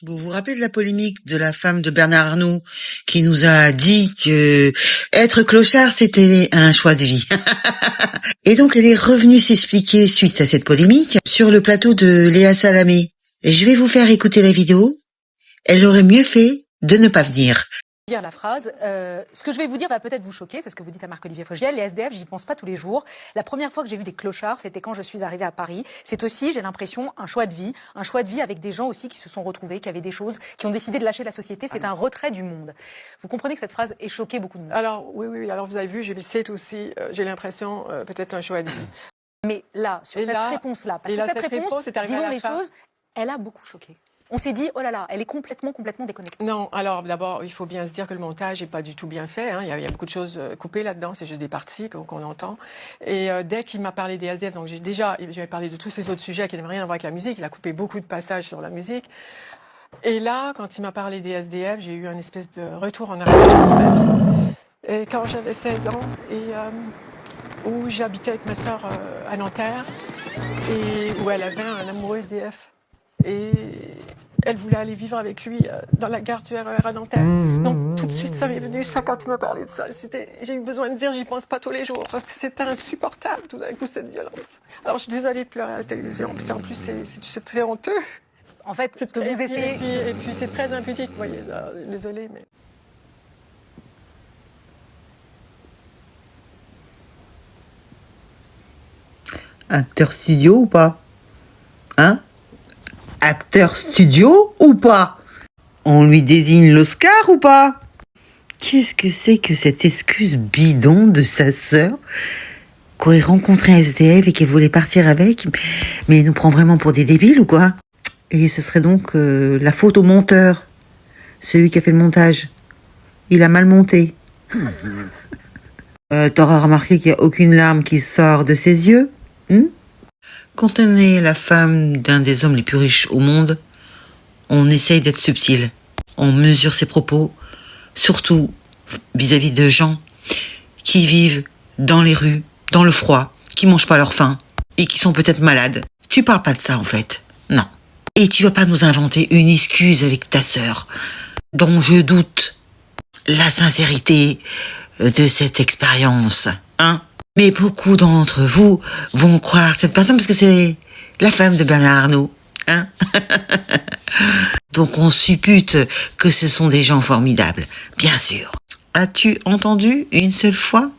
Vous vous rappelez de la polémique de la femme de Bernard Arnault qui nous a dit que être clochard, c'était un choix de vie. Et donc, elle est revenue s'expliquer suite à cette polémique sur le plateau de Léa Salamé. Je vais vous faire écouter la vidéo. Elle aurait mieux fait de ne pas venir. Dire la phrase. Ce que je vais vous dire va peut-être vous choquer, c'est ce que vous dites à Marc-Olivier Fogiel. Les SDF, j'y pense pas tous les jours. La première fois que j'ai vu des clochards, c'était quand je suis arrivée à Paris. C'est aussi, j'ai l'impression, un choix de vie avec des gens aussi qui se sont retrouvés, qui avaient des choses, qui ont décidé de lâcher la société. C'est un retrait du monde. Vous comprenez que cette phrase ait choqué beaucoup de monde. Alors oui. Alors vous avez vu, c'est aussi, j'ai l'impression, peut-être un choix de vie. Mais là, sur cette réponse-là, parce que cette réponse, disons les choses, elle a beaucoup choqué. On s'est dit, oh là là, elle est complètement déconnectée. Non, alors d'abord, il faut bien se dire que le montage n'est pas du tout bien fait. Il y a beaucoup de choses coupées là-dedans, c'est juste des parties qu'on entend. Et dès qu'il m'a parlé des SDF, donc j'avais parlé de tous ces autres sujets qui n'avaient rien à voir avec la musique, il a coupé beaucoup de passages sur la musique. Et là, quand il m'a parlé des SDF, j'ai eu un espèce de retour en arrière. Et quand j'avais 16 ans, où j'habitais avec ma sœur à Nanterre, et où elle avait un amoureux SDF. Et elle voulait aller vivre avec lui dans la gare du RER à Nanterre. Donc tout de suite, ça m'est venu, ça, quand il m'a parlé de ça. J'ai eu besoin de dire, j'y pense pas tous les jours, parce que c'était insupportable tout d'un coup, cette violence. Alors je suis désolée de pleurer à la télévision, en plus c'est honteux. En fait, c'est ce que vous essayez. Et puis c'est très impudique, vous voyez, désolée, mais... Acteur studio ou pas? Hein? Acteur studio ou pas? On lui désigne l'Oscar ou pas? Qu'est-ce que c'est que cette excuse bidon de sa sœur qu'aurait rencontré un SDF et qu'elle voulait partir avec? Mais elle nous prend vraiment pour des débiles ou quoi? Et ce serait donc la faute au monteur, celui qui a fait le montage. Il a mal monté. T'auras remarqué qu'il n'y a aucune larme qui sort de ses yeux? Quand on est la femme d'un des hommes les plus riches au monde, on essaye d'être subtil. On mesure ses propos, surtout vis-à-vis de gens qui vivent dans les rues, dans le froid, qui mangent pas leur faim et qui sont peut-être malades. Tu parles pas de ça en fait, non. Et tu vas pas nous inventer une excuse avec ta sœur, dont je doute la sincérité de cette expérience, hein. Mais beaucoup d'entre vous vont croire cette personne parce que c'est la femme de Bernard Arnault, hein. Donc on suppute que ce sont des gens formidables, bien sûr. As-tu entendu une seule fois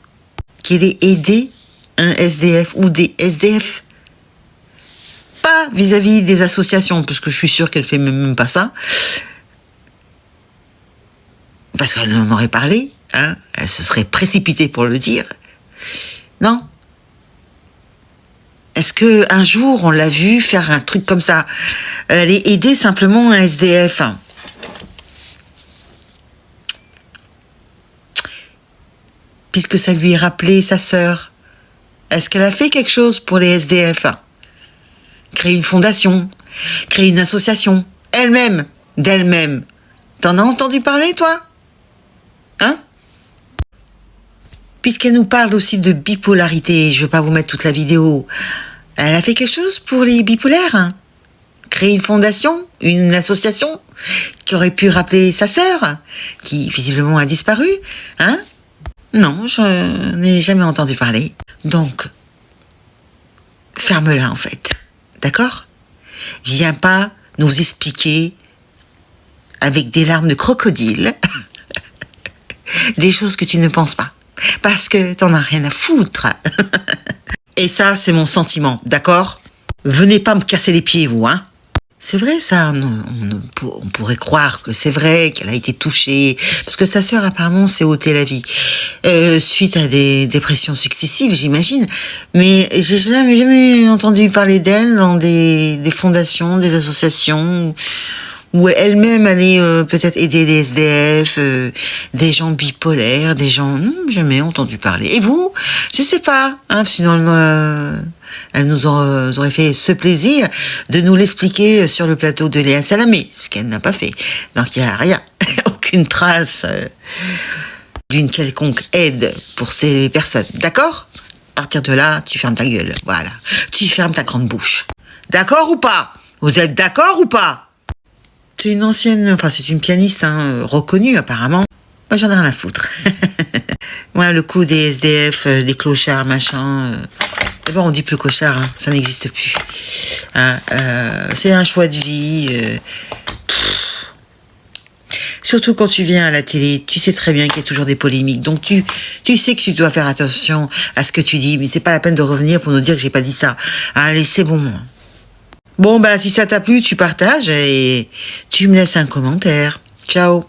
qu'il ait aidé un SDF ou des SDF? Pas vis-à-vis des associations, parce que je suis sûre qu'elle fait même pas ça. Parce qu'elle en aurait parlé, hein. Elle se serait précipitée pour le dire. Non. Est-ce que un jour on l'a vu faire un truc comme ça? Aller aider simplement un SDF. Puisque ça lui rappelait sa sœur. Est-ce qu'elle a fait quelque chose pour les SDF? Créer une fondation, créer une association, elle-même, d'elle-même. T'en as entendu parler, toi? Hein? Puisqu'elle nous parle aussi de bipolarité, je ne veux pas vous mettre toute la vidéo. Elle a fait quelque chose pour les bipolaires, hein? Créer une fondation, une association qui aurait pu rappeler sa sœur, qui visiblement a disparu, hein? Non, je n'ai jamais entendu parler. Donc, ferme-la en fait, d'accord? Viens pas nous expliquer avec des larmes de crocodile des choses que tu ne penses pas. Parce que t'en as rien à foutre. Et ça, c'est mon sentiment, d'accord? Venez pas me casser les pieds, vous, hein? C'est vrai, ça, on pourrait croire que c'est vrai, qu'elle a été touchée, parce que sa sœur, apparemment, s'est ôté la vie. Suite à des dépressions successives, j'imagine. Mais j'ai jamais entendu parler d'elle dans des fondations, des associations, où elle-même allait peut-être aider des SDF, des gens bipolaires, des gens... Non, jamais entendu parler. Et vous? Je sais pas. Hein, sinon, elle nous aurait fait ce plaisir de nous l'expliquer sur le plateau de Léa Salamé, ce qu'elle n'a pas fait. Donc, il n'y a rien. Aucune trace d'une quelconque aide pour ces personnes. D'accord? À partir de là, tu fermes ta gueule. Voilà. Tu fermes ta grande bouche. D'accord ou pas? Vous êtes d'accord ou pas? C'est une ancienne, enfin c'est une pianiste hein, reconnue apparemment. Moi j'en ai rien à foutre. Moi le coup des SDF, des clochards, machin. D'abord on dit plus clochard, hein, ça n'existe plus. Hein, c'est un choix de vie. Surtout quand tu viens à la télé, tu sais très bien qu'il y a toujours des polémiques. Donc tu sais que tu dois faire attention à ce que tu dis, mais c'est pas la peine de revenir pour nous dire que j'ai pas dit ça. Allez, c'est bon. Bon, bah si ça t'a plu, tu partages et tu me laisses un commentaire. Ciao.